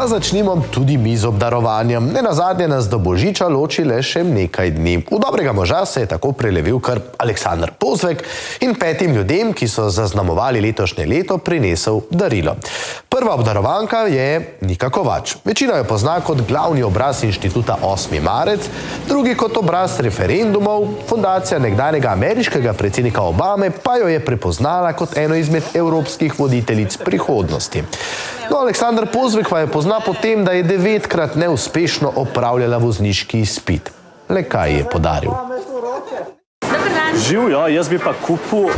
pa začnimo tudi mi z obdarovanjem. Nenazadnje nas do Božiča loči le še nekaj dni. V dobrega moža se je tako prelevil kar Aleksander Pozvek in 5 ljudem, ki so zaznamovali letošnje leto, prinesel darilo. Prva obdarovanka je Nika Kovač. Večina jo pozna kot glavni obraz inštituta 8. marec, drugi kot obraz referendumov, fundacija nekdanjega ameriškega predsednika Obame pa jo je prepoznala kot eno izmed evropskih voditeljic prihodnosti. No, Aleksander Pozvek pa je pozna po tem, da je 9-krat neuspešno opravljala vozniški izpit. Le kaj je podaril? Živjo, jaz bi pa kupil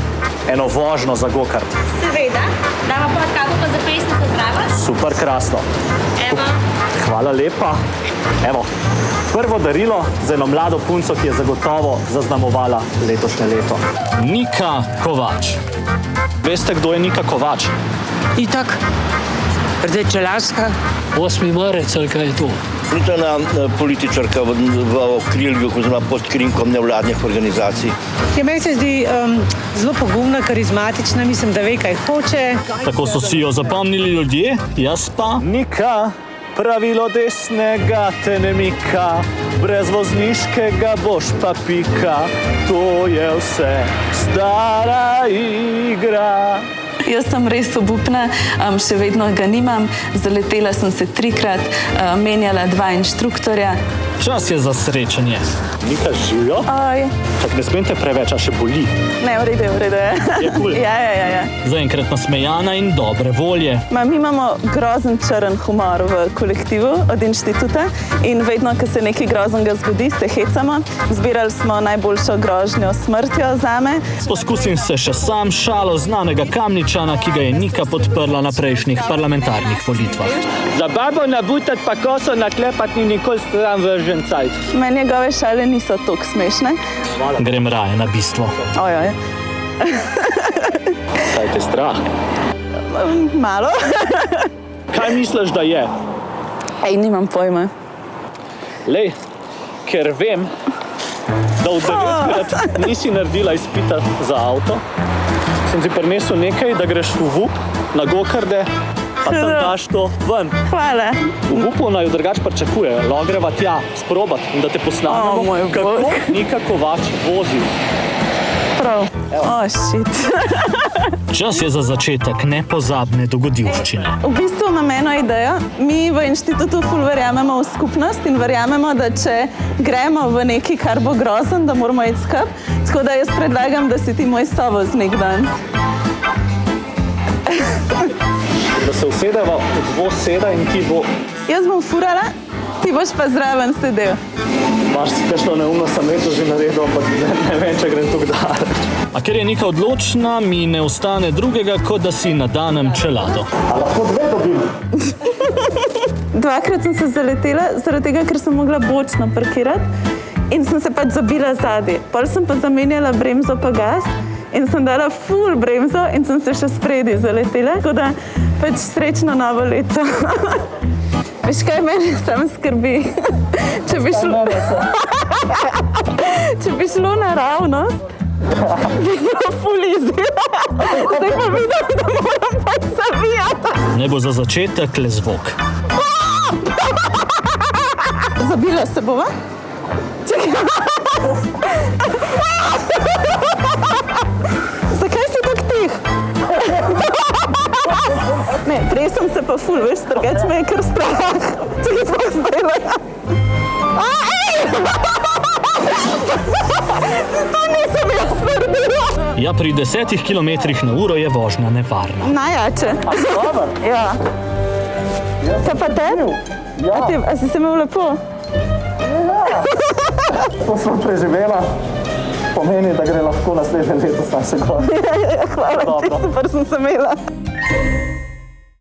eno vožno za gokart. Seveda, dava pa kako pa zapestnico zdrava? Super, krasno. Evo. Hvala lepa. Evo, prvo darilo za eno mlado punco, ki je zagotovo zaznamovala letošnje leto. Nika Kovač. Veste, kdo je Nika Kovač? Itak, rdečelaska. 8. marec, ali kaj je to? Fruktana političarka v okrilju oziroma pod krinkom nevladnih organizacij. Ja, meni se zdi zelo pogumna, karizmatična, mislim, da ve, kaj hoče. Tako so si jo zapomnili ljudje, jaz pa. Nika, pravilo desnega te ne mika, brez vozniškega boš pa pika, to je vse stara igra. Jaz sem res obupna, še vedno ga nimam. Zaletela sem se 3-krat, menjala 2 inštruktorja. Čas je za srečanje. Nika, živjo? Oj. Čak, ne smem te preveč, a še boli? Ne, v redu je. Je cool. Ja. Zaenkrat nasmejana in dobre volje. Mi imamo grozen črn humor v kolektivu od inštituta in vedno, ko se nekaj groznega zgodi, se hecamo. Zbirali smo najboljšo grožnjo smrtjo zame. Poskusim se še sam šalo znanega Kamničana, ki ga je Nika podprla na prejšnjih parlamentarnih volitvah. Za babo nabutat pa koso naklepat ni nikoli stran vržen cajt. Meni njegove šale niso toliko smešne. Grem raje na bistvo. Ojoj. Kaj te strah? Malo. Kaj misliš, da je? Ej, nimam pojma. Lej, ker vem, da v 9-krat nisi naredila izpita za avto, sem ti prinesel nekaj, da greš v VUP na gokarde, pa tam daš to ven. Hvala. V VUP-u naj drugač pričakuje, lahko greva tja sprobat in da te posnamemo, kako Nika Kovač vozi. Prav. Shit. Čas je za začetek nepozabne dogodivščine. V bistvu imam eno idejo. Mi v inštitutu ful verjamemo v skupnost in verjamemo, da če gremo v nekaj, kar bo grozen, da moramo iti skup. Tako da jaz predlagam, da si ti moj sovoznik danes. Da se usedeva v dvoseda in ti bo... Jaz bom furala, ti boš pa zraven sedel. Imaš si kakšno neumno sameto že naredil, ampak ne vem, če grem tukaj daleč. A ker je Nika odločna, mi ne ostane drugega, kot da si nadanem čelado. A lahko 2 dobim? 2-krat sem se zaletela, zaradi tega, ker sem mogla bočno parkirati in sem se pač zabila zadaj. Pol sem pa zamenjala bremzo pa gas in sem dala full bremzo in sem se še spredi zaletela. Tako da pač srečno novo leto. Veš kaj, mene sam skrbi? Če bi šlo naravnost, bi bilo ful easy. Zdaj pa vidim, da moram pač zavijati. Ne bo za začetek le zvok. Zabila se bova? Čekaj. Zakaj si tak tih? Ne, prej sem se pa ful, veš, drugač me je kar strah. Čekaj, smo zdajle. To nisem jaz naredila. Ja, pri 10 kilometrih na uro je vožnja nevarna. Najjače. Ja. Kaj pa te? A si se imel lepo? Ja. To smo preživela. Pomeni, da gre lahko naslednje leto sam se gor. Hvala ti, super sem se imela.